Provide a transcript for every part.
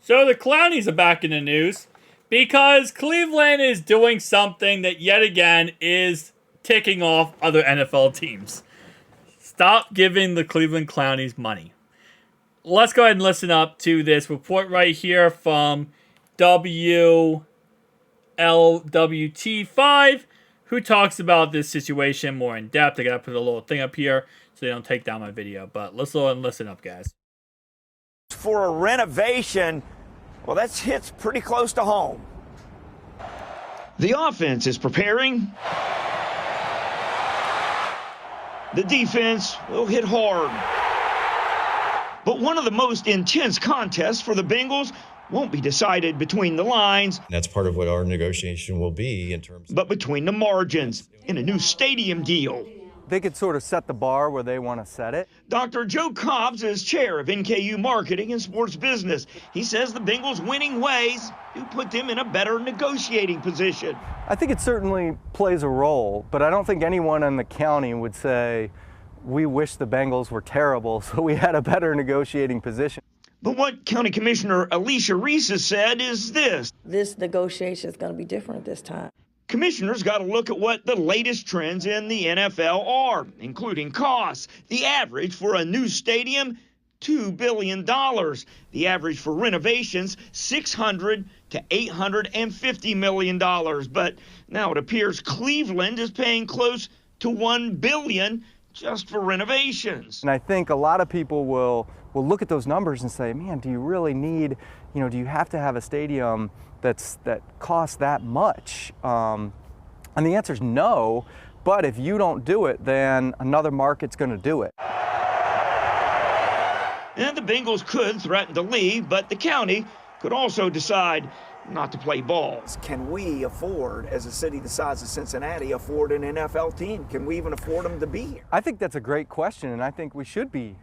So the Clownies are back in the news because Cleveland is doing something that yet again is ticking off other NFL teams. Stop giving the Cleveland Clownies money. Let's go ahead and listen up to this report right here from WLWT5, who talks about this situation more in depth. I gotta put a little thing up here so they don't take down my video, but let's go and listen up, guys. For a renovation, well, that hits pretty close to home. The offense is preparing. The defense will hit hard. But one of the most intense contests for the Bengals won't be decided between the lines. That's part of what our negotiation will be in terms of... But between the margins in a new stadium deal. They could sort of set the bar where they want to set it. Dr. Joe Cobbs is chair of NKU Marketing and Sports Business. He says the Bengals' winning ways do put them in a better negotiating position. I think it certainly plays a role, but I don't think anyone in the county would say, we wish the Bengals were terrible, so we had a better negotiating position. But what County Commissioner Alicia Reese has said is this. This negotiation is going to be different this time. Commissioners got to look at what the latest trends in the NFL are, including costs. The average for a new stadium, $2 billion. The average for renovations, $600 to $850 million. But now it appears Cleveland is paying close to $1 billion just for renovations. And I think a lot of people will look at those numbers and say, man, do you really need, do you have to have a stadium that costs that much? And the answer is no, but if you don't do it, then another market's going to do it. And the Bengals could threaten to leave, but the county could also decide not to play ball. Can we afford, as a city the size of Cincinnati, afford an NFL team? Can we even afford them to be here? I think that's a great question, and I think we should be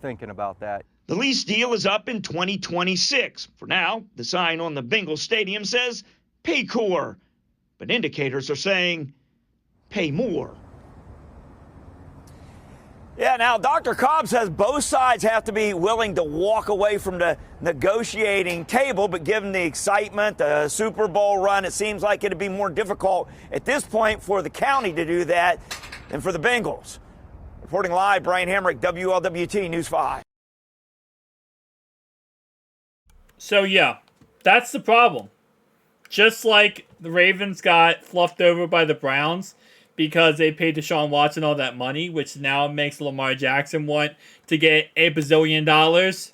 thinking about that. The lease deal is up in 2026. For now, the sign on the Bengals stadium says pay core, but indicators are saying pay more. Yeah, now Dr. Cobb says both sides have to be willing to walk away from the negotiating table, but given the excitement, the Super Bowl run, it seems like it'd be more difficult at this point for the county to do that than for the Bengals. Reporting live, Brian Hamrick, WLWT News 5. So yeah, that's the problem. Just like the Ravens got fluffed over by the Browns because they paid Deshaun Watson all that money, which now makes Lamar Jackson want to get $1 bazillion.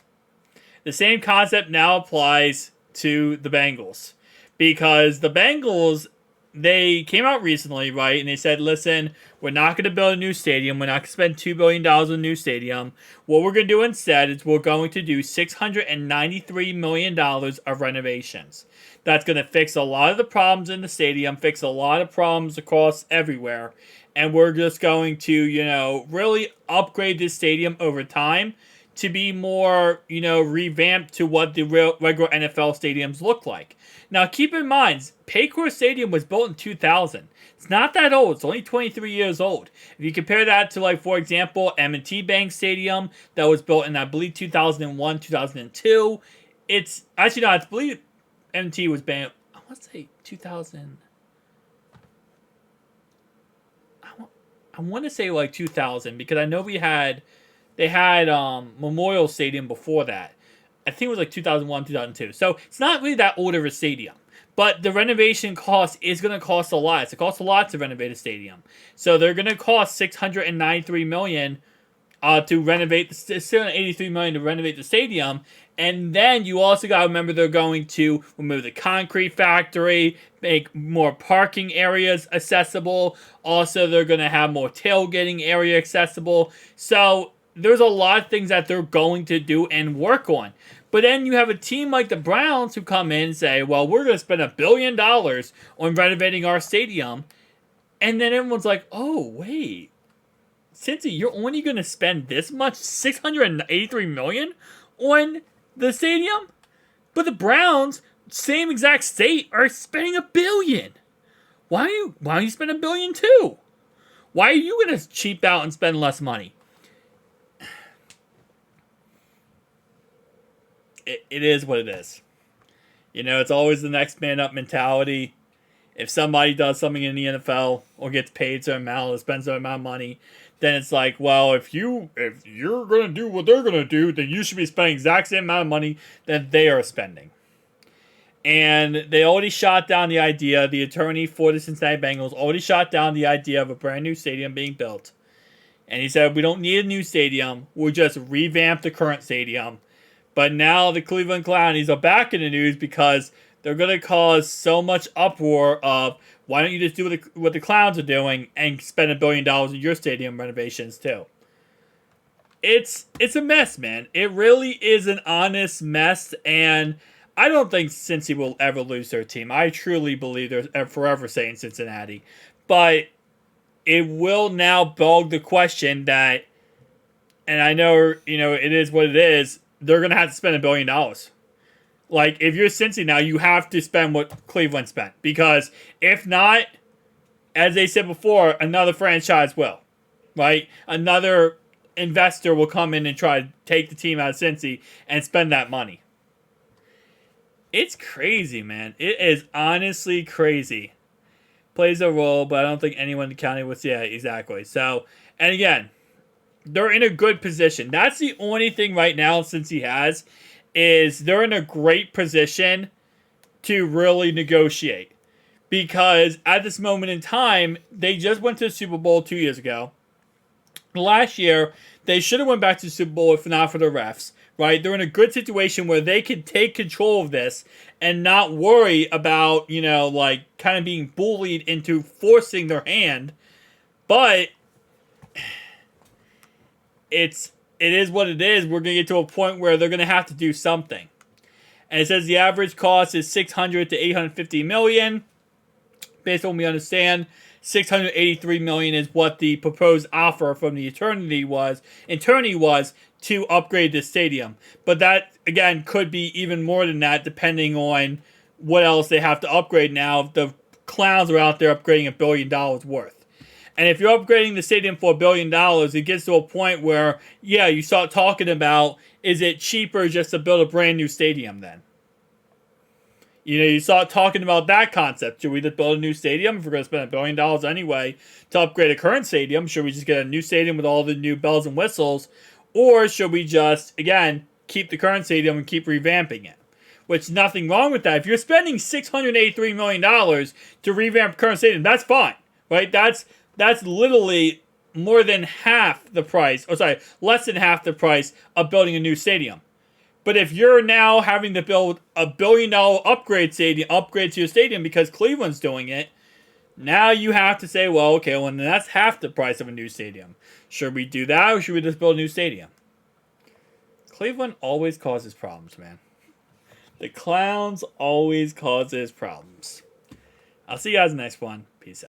The same concept now applies to the Bengals. Because the Bengals, they came out recently, right, and they said, listen, we're not going to build a new stadium. We're not going to spend $2 billion on a new stadium. What we're going to do instead is we're going to do $693 million of renovations. That's going to fix a lot of the problems in the stadium, fix a lot of problems across everywhere. And we're just going to, really upgrade this stadium over time to be more, revamped to what the regular NFL stadiums look like. Now, keep in mind, Paycor Stadium was built in 2000. It's not that old. It's only 23 years old. If you compare that to, for example, M&T Bank Stadium that was built in, I believe, 2001, 2002. It's, actually, no, I believe M&T was built, I want to say 2000. I want to say, 2000, because I know they had Memorial Stadium before that. I think it was 2001, 2002. So it's not really that old of a stadium. But the renovation cost is going to cost a lot. It costs a lot to renovate a stadium. So they're going to cost $693 million to renovate the $683 million to renovate the stadium. And then you also got to remember they're going to remove the concrete factory, make more parking areas accessible. Also, they're going to have more tailgating area accessible. So there's a lot of things that they're going to do and work on. But then you have a team like the Browns who come in and say, well, we're going to spend $1 billion on renovating our stadium. And then everyone's like, oh, wait. Cincy, you're only going to spend this much, $683 million on the stadium? But the Browns, same exact state, are spending $1 billion. Why don't you spend $1 billion too? Why are you going to cheap out and spend less money? it is what it is. You know, it's always the next man up mentality. If somebody does something in the NFL or gets paid a certain amount or spends a certain amount of money, then it's like, well, if you're gonna do what they're gonna do, then you should be spending the exact same amount of money that they are spending. And they already shot down the idea. The attorney for the Cincinnati Bengals already shot down the idea of a brand new stadium being built. And he said, we don't need a new stadium. We'll just revamp the current stadium. But now the Cleveland Clownies are back in the news because they're going to cause so much uproar of, why don't you just do what the Clowns are doing and spend $1 billion in your stadium renovations too? It's a mess, man. It really is an honest mess, and I don't think Cincy will ever lose their team. I truly believe they're forever staying Cincinnati. But it will now beg the question that, and I know, you know, it is what it is, they're going to have to spend $1 billion. Like, if you're Cincy now, you have to spend what Cleveland spent. Because if not, as they said before, another franchise will. Right? Another investor will come in and try to take the team out of Cincy and spend that money. It's crazy, man. It is honestly crazy. Plays a role, but I don't think anyone in the county would. Yeah, exactly. So, and again, they're in a good position. That's the only thing right now Cincy has, is they're in a great position to really negotiate. Because at this moment in time, they just went to the Super Bowl 2 years ago. Last year, they should have went back to the Super Bowl if not for the refs. Right? They're in a good situation where they can take control of this and not worry about, you know, like, kind of being bullied into forcing their hand. But it is what it is. We're going to get to a point where they're going to have to do something. And it says the average cost is $600 to $850 million. Based on what we understand, $683 million is what the proposed offer from the attorney was to upgrade the stadium. But that, again, could be even more than that, depending on what else they have to upgrade now. The Clowns are out there upgrading $1 billion worth. And if you're upgrading the stadium for $1 billion, it gets to a point where, yeah, you start talking about, is it cheaper just to build a brand new stadium then? You know, you start talking about that concept. Should we just build a new stadium? If we're going to spend $1 billion anyway to upgrade a current stadium, should we just get a new stadium with all the new bells and whistles? Or should we just, again, keep the current stadium and keep revamping it? Which, nothing wrong with that. If you're spending $683 million to revamp the current stadium, that's fine. Right? That's literally more than half the price, less than half the price of building a new stadium. But if you're now having to build $1 billion upgrade to your stadium because Cleveland's doing it, now you have to say, well, okay, well, then that's half the price of a new stadium. Should we do that, or should we just build a new stadium? Cleveland always causes problems, man. The Clowns always causes problems. I'll see you guys in the next one. Peace out.